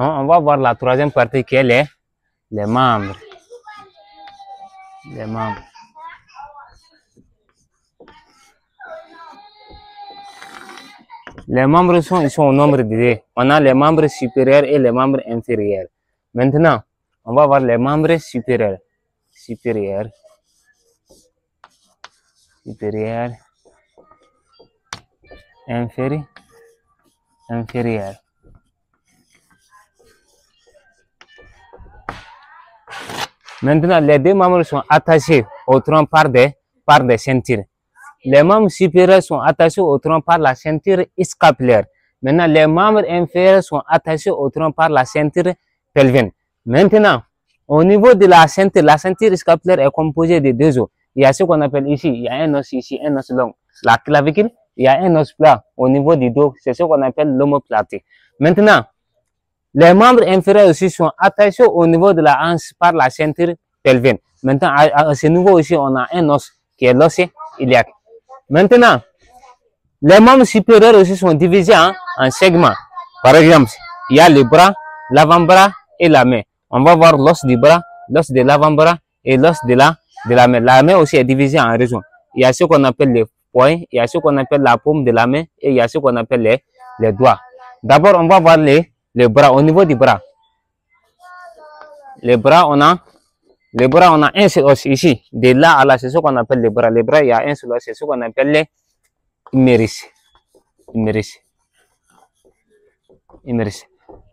On va voir la troisième partie qui est les membres. Les membres. Les membres ils sont au nombre de deux. On a les membres supérieurs et les membres inférieurs. Maintenant, on va voir les membres supérieurs. Supérieurs. Supérieurs. Inférieur. Inférieur. Maintenant, les deux membres sont attachés au tronc par des ceintures. Les membres supérieurs sont attachés au tronc par la ceinture scapulaire. Maintenant, les membres inférieurs sont attachés au tronc par la ceinture pelvienne. Maintenant, au niveau de la ceinture scapulaire est composée de deux os. Il y a ce qu'on appelle ici, il y a un os ici, un os long. La clavicule, il y a un os plat au niveau du dos, c'est ce qu'on appelle l'omoplate. Maintenant, les membres inférieurs aussi sont attachés au niveau de la hanche par la ceinture pelvienne. Maintenant, à ce niveau aussi, on a un os qui est l'os iliaque. Maintenant, les membres supérieurs aussi sont divisés en segments. Par exemple, il y a le bras, l'avant-bras et la main. On va voir l'os du bras, l'os de l'avant-bras et l'os de la main. La main aussi est divisée en régions. Il y a ce qu'on appelle les poings, il y a ce qu'on appelle la paume de la main et il y a ce qu'on appelle les doigts. D'abord, on va voir les bras. Au niveau du bras, les bras, on a un seul os ici. De là à là, c'est ce qu'on appelle les bras. Les bras, il y a un seul os, c'est ce qu'on appelle les huméris.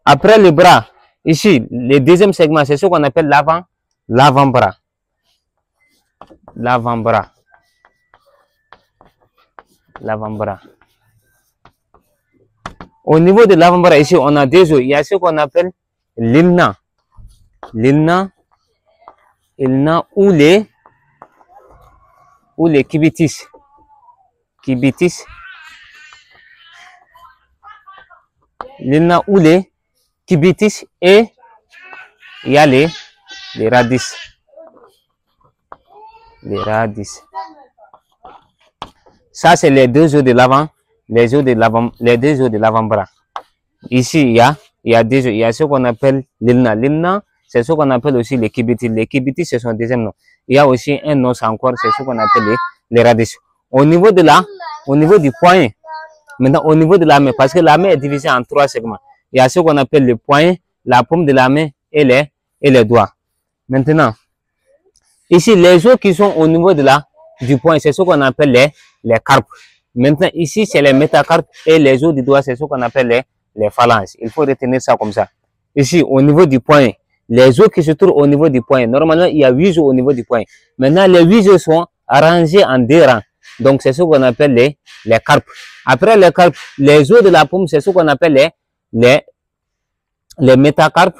Après le bras, ici, le deuxième segment, c'est ce qu'on appelle l'avant-bras. L'avant-bras. Au niveau de l'avant-bras, ici, on a deux os. Il y a ce qu'on appelle l'ilna. L'ilna ou les cubitus. L'ilna ou les cubitus et il y a les radius. Ça, c'est les deux os de l'avant, les deux os de l'avant-bras. Ici, il y a deux os. Il y a ce qu'on appelle l'ilna. L'ilna, c'est ce qu'on appelle aussi les cubitus. Les cubitus, c'est son deuxième nom. Il y a aussi un os encore, c'est ce qu'on appelle les radius. Au niveau du poing, maintenant au niveau de la main, parce que la main est divisée en trois segments. Il y a ce qu'on appelle le poing, la paume de la main et les doigts. Maintenant, ici, les os qui sont au niveau du poing, c'est ce qu'on appelle les carpes. Maintenant, ici, c'est les métacarpes et les os du doigt, c'est ce qu'on appelle les phalanges. Il faut retenir ça comme ça. Ici, au niveau du poing, les os qui se trouvent au niveau du poing, normalement, il y a 8 os au niveau du poing. Maintenant, les 8 os sont arrangés en deux rangs. Donc, c'est ce qu'on appelle les carpes. Après les carpes, les os de la paume, c'est ce qu'on appelle les métacarpes.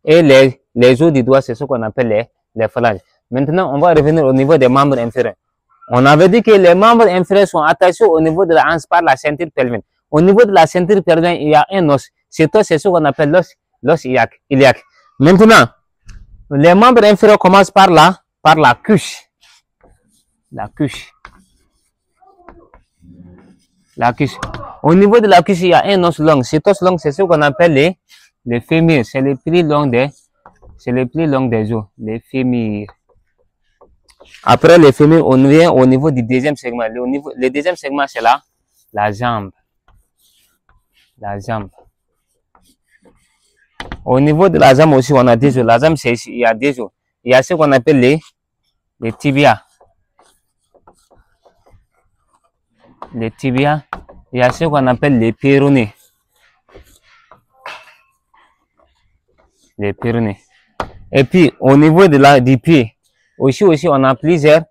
Et les os du doigt, c'est ce qu'on appelle les phalanges. Maintenant, on va revenir au niveau des membres inférieurs. On avait dit que les membres inférieurs sont attachés au niveau de la hanche par la ceinture pelvienne. Au niveau de la ceinture pelvienne, il y a un os. Cet os, c'est ce qu'on appelle l'os iliaque. Maintenant, les membres inférieurs commencent par la cuisse. La cuisse. Au niveau de la cuisse, il y a un os long. Cet os long, c'est ce qu'on appelle les fémurs. C'est le plus long des os. Les fémurs. Après les fémurs, on vient au niveau du deuxième segment. Le deuxième segment, c'est la jambe. La jambe. Au niveau de la jambe aussi, on a deux os. La jambe, il y a deux os. Il y a ce qu'on appelle les tibias. Les tibias. Il y a ce qu'on appelle les péronés. Les péronés. Et puis, au niveau du pied, aussi, on a plusieurs.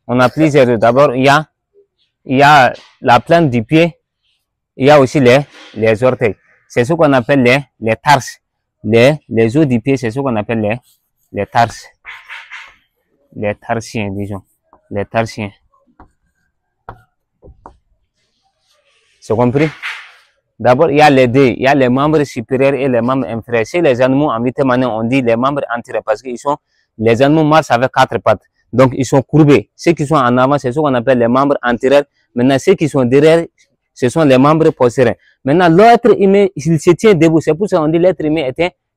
D'abord, il y a la plante du pied. Il y a aussi les orteils. C'est ce qu'on appelle les tarses. Les os du pied, c'est ce qu'on appelle les tarses. Les tarsiens, disons. Les tarsiens. C'est compris? D'abord, il y a les deux. Il y a les membres supérieurs et les membres inférieurs. Chez les animaux, en vétérinaire, on dit les membres antérieurs parce que les animaux marchent avec 4 pattes. Donc, ils sont courbés. Ceux qui sont en avant, c'est ce qu'on appelle les membres antérieurs. Maintenant, ceux qui sont derrière ce sont les membres postérieurs. Maintenant, l'être humain, il se tient debout. C'est pour ça qu'on dit l'être humain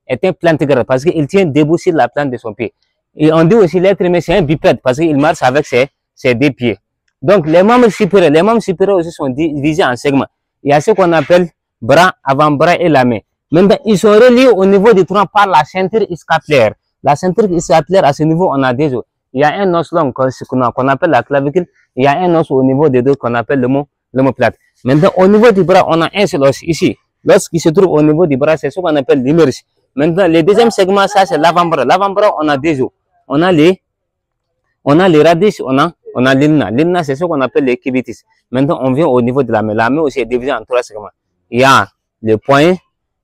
est un plantigrade, parce qu'il tient debout sur la plante de son pied. Et on dit aussi l'être humain, c'est un bipède, parce qu'il marche avec ses deux pieds. Donc, les membres supérieurs aussi sont divisés en segments. Il y a ce qu'on appelle bras, avant-bras et la main. Maintenant, ils sont reliés au niveau du tronc par la ceinture scapulaire. La ceinture scapulaire, à ce niveau, on a des os. Il y a un os long qu'on appelle la clavicule. Il y a un os au niveau des deux qu'on appelle l'omoplate. Maintenant, au niveau du bras, on a un seul os ici. L'os qui se trouve au niveau du bras, c'est ce qu'on appelle l'humérus. Maintenant, le deuxième segment, ça, c'est l'avant-bras. L'avant-bras, on a des os. On a les radius, on a l'ulna. L'ulna, c'est ce qu'on appelle les cubitus. Maintenant, on vient au niveau de la main. La main aussi est divisée en 3 segments. Il y a le poing,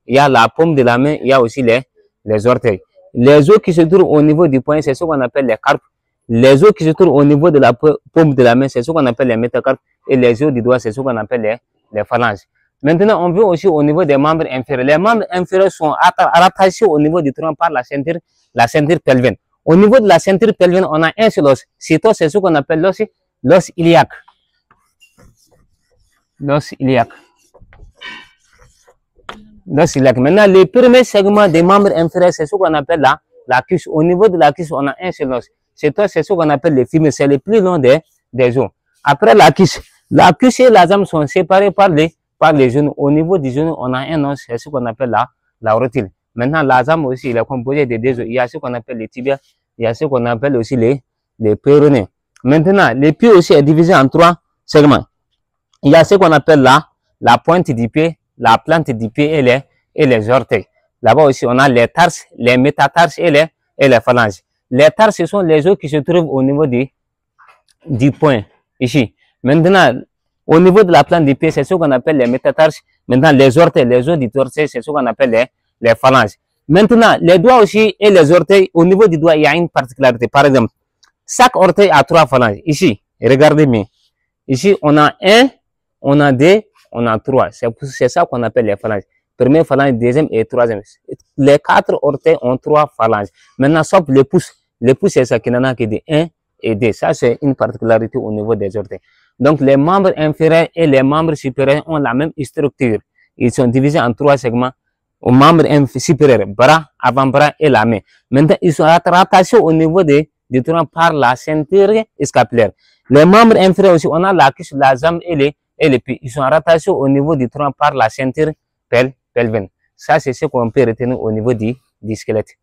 il y a la paume de la main, il y a aussi les orteils. Les os qui se trouvent au niveau du poing, c'est ce qu'on appelle les carpes. Les os qui se trouvent au niveau de la paume de la main, c'est ce qu'on appelle les métacarpes. Et les os du doigt, c'est ce qu'on appelle les phalanges. Maintenant, on vient aussi au niveau des membres inférieurs. Les membres inférieurs sont rattachés au niveau du tronc par la ceinture pelvienne. Au niveau de la ceinture pelvienne, on a un seul os. C'est ce qu'on appelle l'os iliaque. L'os iliaque. Maintenant, le premier segment des membres inférieurs, c'est ce qu'on appelle la cuisse. Au niveau de la cuisse, on a un seul os. C'est ce qu'on appelle les fémurs. C'est le plus long des os. Après la cuisse et la jambe sont séparés par les genoux. Au niveau du genou, on a un os. C'est ce qu'on appelle la rotule. Maintenant, la jambe aussi, il est composé de deux os. Il y a ce qu'on appelle les tibias. Il y a ce qu'on appelle aussi les péronés. Maintenant, les pieds aussi est divisé en 3 segments. Il y a ce qu'on appelle la pointe du pied, la plante du pied et les orteils. Là-bas aussi, on a les tarses, les métatarses et les phalanges. Les tarses, ce sont les os qui se trouvent au niveau du poing, ici. Maintenant, au niveau de la plante du pied, c'est ce qu'on appelle les métatarses. Maintenant, les orteils, les os du orteil, c'est ce qu'on appelle les phalanges. Maintenant, les doigts aussi et les orteils, au niveau du doigt, il y a une particularité. Par exemple, chaque orteil a 3 phalanges. Ici, regardez bien. Ici, on a 1, on a 2, on a 3. C'est ça qu'on appelle les phalanges. Première phalange, deuxième et troisième. Les 4 orteils ont 3 phalanges. Maintenant, sauf les pouces. Les pouces, c'est ça qui n'en a que de 1 et 2. Ça, c'est une particularité au niveau des orteils. Donc, les membres inférieurs et les membres supérieurs ont la même structure. Ils sont divisés en 3 segments. Aux membres supérieurs, bras, avant-bras et la main. Maintenant, ils sont rattachés au niveau du tronc par la ceinture scapulaire. Les membres inférieurs aussi, on a la cuisse, la jambe et les pieds. Ils sont rattachés au niveau du tronc par la ceinture pelvienne. Ça, c'est ce qu'on peut retenir au niveau du squelette.